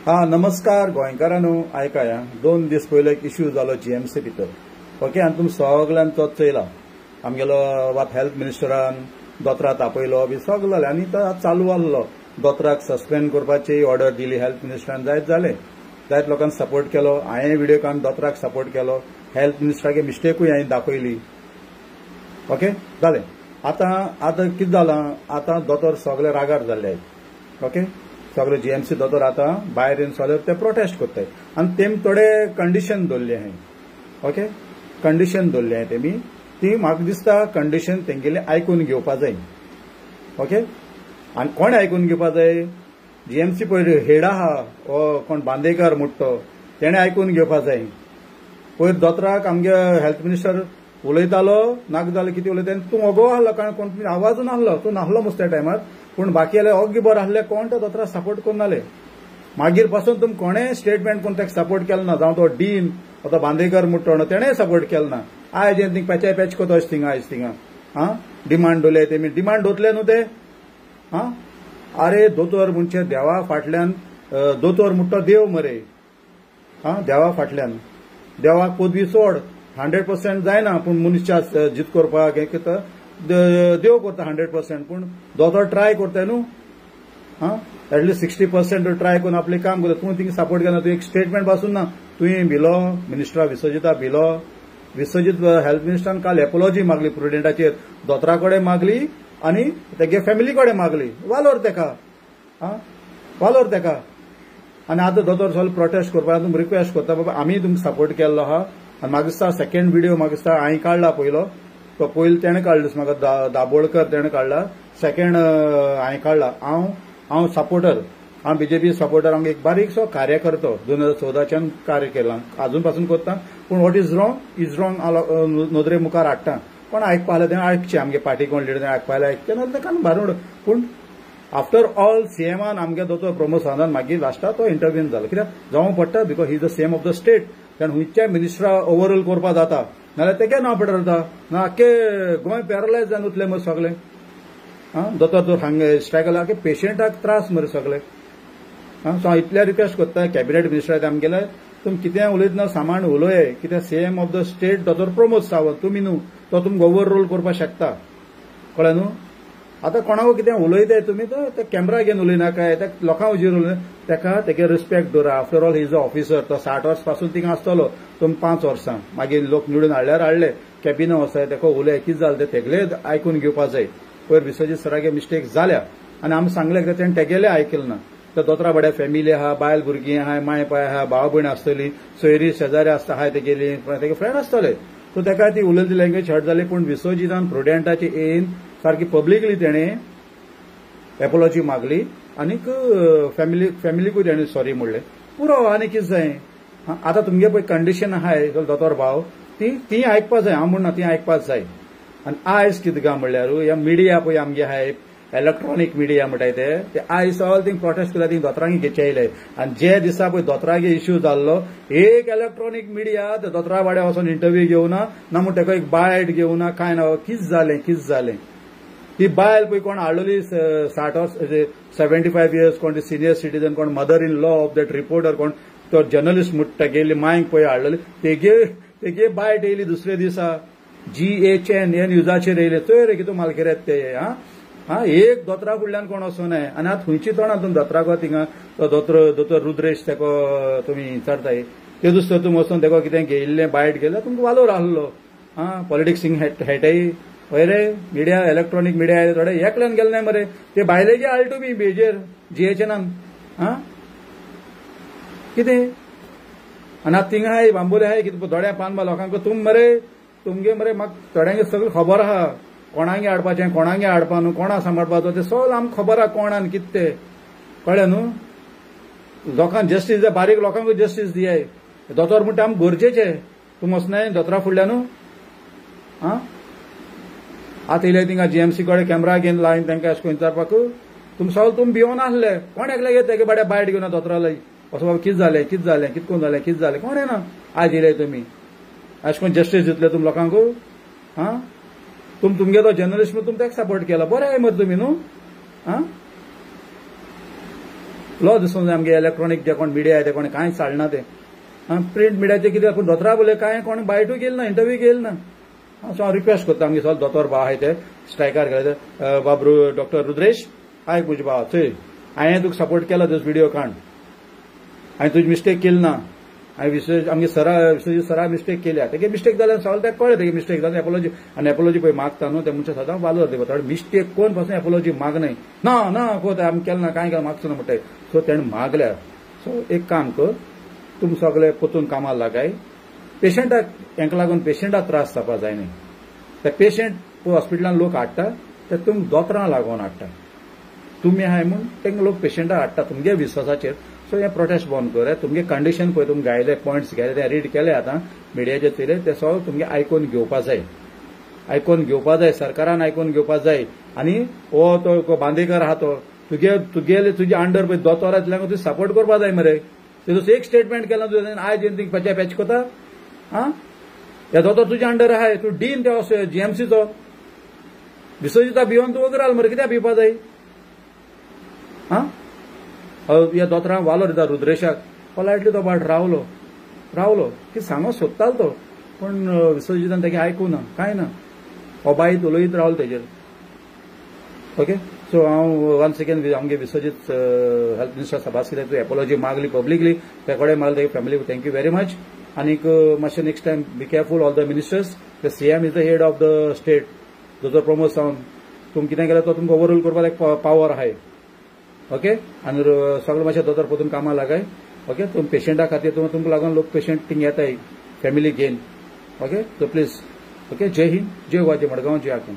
हा नमस्कार गोंयकारांनो आयकाया 2 दीस पयले एक इश्यू जालो जीएमसी भितर ओके आनी तुमी सगळ्यान तो चयला आमगेलो वात हेल्थ मिनिस्टरान दोतोरा तापयलो बी सगळें जालें आनी तो चालू आसलो दोतोराक सस्पेंड करपाची ऑर्डर दिली हेल्थ मिनिस्टरान जायत लोकांनी सपोर्ट केलो हांवें व्हिडिओ काडून दोतोराक सपोर्ट केलो हेल्थ मिनिस्टरागे मिस्टेकूय हांवें दाखयली ओके जालें आतां कितें जालां आतां दोतोर सगळे रागार जाल्ले ओके सगळे जीएमसी दोतोर आतां भायर येवन सगळे ते प्रोटेस्ट करताय आनी तेमी थोडे कंडिशन दवरले हांवें ओके कंडिशन दवरले हांवें तेमी ती म्हाका दिसता कंडिशन तेंगेले आयकून घेवपा जाय ओके आनी कोण आयकून घेवपा जाय जीएमसी पयर हेड आहा ओ कोण बांदेकर म्हणटा तेणे आयकून घेवपा जाय पयर दोतोराक आमगे हेल्थ मिनिस्टर उलयतालो नाका जाल्यार कितें उलयता तूं ओगो आहलो कारण कोण तुमी आवाजून आहलो तूं नाहलो मुस त्या टायमार पूण बाकी ओग्गी बरो आहले कोण तो दोतोरा सपोर्ट करनाले मागीर पासून तुमी कोणें स्टेटमेंट कोण ताका सपोर्ट केलो ना जावं तो डीन तो बांदेकर म्हणटा तेणें सपोर्ट केलो ना आयज थिंग पेचाय पेच कोतो अशें थिंगा आयज थिंगा हां डिमांड दवरले तेमी डिमांड दवरले न्हू ते हां आरे दोतोर म्हणचे देवा फाटल्यान दोतोर म्हणटा देव मरे हां देवा फाटल्यान देवाक पदवी सोड 100% जायना पूण मनशां जीत करपाक हें करता देव करता 100% पूण दोतोर ट्राय करताय न्हू हां एटलीस्ट 60% ट्राय करून आपलें काम करता तूं थिंग सपोर्ट केला तूं एक स्टेटमेंट पासून ना तुवें भिलो मिनिस्टरा विसर्जिता भिलो विसर्जित हेल्थ मिनिस्टरान काल एपोलॉजी मागली प्रुडेंटाचेर दोतोरा कडेन मागली आनी तेगे फॅमिली कडेन मागली वालोर तेका हां वालोर तेका आनी आतां दोतोर सगळे प्रोटेस्ट करपाक तुमी रिक्वेस्ट करता बाबा आमी तुमकां सपोर्ट केल्लो आहा आनी म्हाका दिसता सेकंड व्हिडिओ म्हाका दिसता हांवें काडला पयलो तो पयलो तेणें काडलो म्हाका दाबोळकर तेणें काडला सेकंड हांवें काडला हांव सपोर्टर हांव बीजेपी सपोर्टर हांव एक बारीकसो कार्यकर्तो 2014च्यान कार्य केलां अजून पासून करता पूण वॉट इज रॉंग नदरे मुखार हाडटा कोण आयकपा आसलें तें आयकचें आमगे पार्टी कोण लिडर आयकपा आयलें आयकचें ना तेका भारून पूण आफ्टर ऑल सीएमान आमगे दोतोर प्रमोद सावंतान मागीर लास्टाक तो इंटरव्यून जालो कित्याक जावं पडटा because he is the CM of the state कारण हुंयच्या मिनिस्टरा ओवरऑल करपा जाता नाल्यार तेगे नांव पडटा ना आख्खे गोंय पॅरलायज जावन उरलें मरे सगळें हां दोतोर हांगा स्ट्रायक जाल्यार आख्खे पेशंटाक त्रास मरे सगळे हां सो हांव इतलें रिक्वेस्ट करता कॅबिनेट मिनिस्टर आमगेले तुमी कितें उलयतना सामान उलोय कित्याक सीएम ऑफ द स्टेट दोतोर प्रमोद सावंत तुमी न्हू तो तुमकां ओवरऑल करपाक शकता कळ्ळें न्हू आतां कोणाक कितें उलयताय तुमी तो कॅमेरा घेवन उलयनाका त्या लोकां उजेर उलय तेका तेगे रिस्पेक्ट दवरा after all he is a officer तो 60 वर्स पासून थिंगा आसतलो तुमी 5 वर्सां मागीर लोक निवडून हाडले कॅबिना वसाय तेका उलय कितें जालें तें तेगले आयकून घेवपा जाय पयर विसर्जीत सरागे मिस्टेक जाल्या आनी आमी सांगलें कितें तेणें तेगेले आयकलें ना तर दोतोरा बड्या फॅमिली आहा बायल भुरगीं आहाय माय पाय आहा भाव भयण आसतली सोयरी शेजारी आसता आहाय तेगेली तेगे फ्रेंड आसतले सो तेका ती उलयली लँग्वेज हर्ट जाली पूण विसर्जितान प्रुडेंटाची येवन सारकी पब्लिकली तेणें एपोलॉजी मागली आनीक फॅमिलीकूय तेणें सॉरी म्हणलें पुरो आनी कितें जाय आतां तुमगे पळय कंडिशन आहाय दोतोर भाव ती आयकपा जाय हांव म्हणना ती आयकपाच जाय आनी आयज कितें गा म्हणल्यार ह्या मिडिया पळय आमगे आहाय इलेक्ट्रॉनिक मिडिया म्हणटाय ते आयज सगळे थिंग प्रोटेस्ट करता थिंग दोतोरांक घेचेयले आनी जे दिसा पळय दोतोरागे इश्यू जाल्लो एक इलेक्ट्रॉनिक मिडिया ते दोतोरा वाड्यार वचून इंटरव्यू घेवना ना म्हण तेका एक बायट घेवना कांय ना कितें जालें ती बायल पळय कोण हाडलेली 60 वर्स 75 इयर्स कोण ती सिनियर सिटीजन कोण mother in law of that reporter कोण तो जर्नलिस्ट म्हणटा गेली मायक पळय हाडलेली तेगे बायट येयली दुसरे दिसा GHN हे न्यूजाचेर येयले चोय रे कितें मालकेरेत ते हां एक दोतोरा फुडल्यान कोण वचूं न्हय आनी आतां खंयची तोंडां तुमी दोतोराको थिंगा दोतोर रुद्रेश तेको तुमी विचारताय ते दुसरो तुमी वचून तेको कितें घेयिल्लें बायट गेल्यार तुमकां वालोर आहलो हां पॉलिटिक्सींग हेटय हय रे मिडिया इलेक्ट्रॉनिक मिडिया थोडे एकल्यान गेले नाय मरे ते भायलेगे हाड तुमी बेजेर GHNान हां कितें आनी आतां थिंगा हाय बांबोले हाय कितें थोड्या पानबा लोकांक तुमगे मरे म्हाका थोड्यांक सगळें खबर आहा कोणागे हाडपाचें कोणागे हाडपा न्हू कोणा सांबाळपाचो ते सगळें आमकां खबर आहा कोण आनी कितें तें कळ्ळें न्हू लोकांक जस्टीस जाय बारीक लोकांकूय जस्टीस दियाय दोतोर म्हणटा आमकां गरजेचें तूं वचनाय दोतोरा फुडल्यान हां आतां येयले थिंगा जीएमसी कडेन कॅमेरा घेवन लायन तांकां अशें करून विचारपाक तुमी भिवून आसले कोण एकले घेता तेगे बाड्या बायट घेवन दोतोरा लय असो बाबा कितें जालें कितें जालें कोण येना आयज येयले तुमी अशें करून जस्टीस दितले तुमी लोकांक हां तुमगे तो जर्नलिस्ट तुमी तेका सपोर्ट केला बरें मरे तुमी न्हू हां तुला दिसून जाय आमगे इलेक्ट्रॉनिक जे कोण मिडिया ते कोणी कांय चालना ते प्रिंट मिडियाचे कितें पूण दोतोरा बोले कांय कोण बायटूय गेल ना इंटरव्यू गेल ना सो हांव रिक्वेस्ट करता आमगे सगळे दोतोर भाव आहाय ते स्ट्रायकार गेले ते बाब डॉक्टर रुद्रेश हाय तुजे भाव चय हांवें तुका सपोर्ट केला दिस व्हिडिओ काण हांवें तुजी मिस्टेक केली ना हांवें आमगे विश्वजीत सरा मिस्टेक केल्या तेगे मिस्टेक जाल्यार सगळें तेका कळ्ळें तेगे मिस्टेक जाता एपोलॉजी आनी एपोलॉजी पळय मागता न्हू ते मनशां सदां वालोर दिवता मिस्टेक कोण पासून एपोलॉजी मागनाय ना कोत आमी केलें ना कांय केलें मागचो ना म्हणटाय सो तेणें मागल्या सो एक काम कर तुम सगळे पोतून कामाक लागाय पेशंटाक हेंका लागून पेशंटाक त्रास जावपा जायना ते पेशंट हॉस्पिटलान लोक हाडटा ते तुमकां दोतोरां लागून हाडटा तुमी आहाय म्हूण तेंका लोक पेशंटाक हाडटा तुमगे विश्वासाचेर सो हे प्रोटेस्ट बंद कर तुमगे कंडिशन पळय तुमकां गायले पॉयंट्स घायले ते रीड केले आतां मिडियाचे चेर ते सगळे तुमगे आयकून घेवपा जाय सरकारान आयकून घेवपा जाय आनी हो तो बांदेकर आहा तो तुजे अंडर पळय दोतोर आसल्यार तुवें सपोर्ट करपा जाय मरे तेजो एक स्टेटमेंट केला तुवें आयज येवन पेचा पॅच कोता हे दोतोर तुजे अंडर आहाय तूं डीन ते जीएमसीचो विश्वजिता भिवन तूं वगराल मरे कित्याक भिवपा जाय ह्या दोतोरांक वालो दिता रुद्रेशाक पोलायटली तो बाट रावलो की सांगो सोदतालो तो पण विश्वजितान तेगे आयकूना कांय ना हो बायत उलयत रावलो तेजेर ओके सो हांव वन्स अगेन आमगे विश्वजीत हेल्थ मिनिस्टर सभास कित्याक तूं एपोलॉजी मागली पब्लिकली ते कडेन मागली तेगे फॅमिली थँक्यू व्हेरी मच आनीक मातशें next time be careful all the ministers the CM is the head of the state जो प्रमोद सावंत तुमी कितें केलें तो तुमकां ओवरऑल करपाक एक पावर आहाय ओके आनी सगळे मातशें दोतोर पोतून कामाक लागाय ओके तुम पेशंटा खातीर तुमकां लागून लोक पेशंट थिंग येताय फॅमिली घेवन ओके सो प्लीज ओके जय हिंद जय गोवा जय मडगांव जय आखी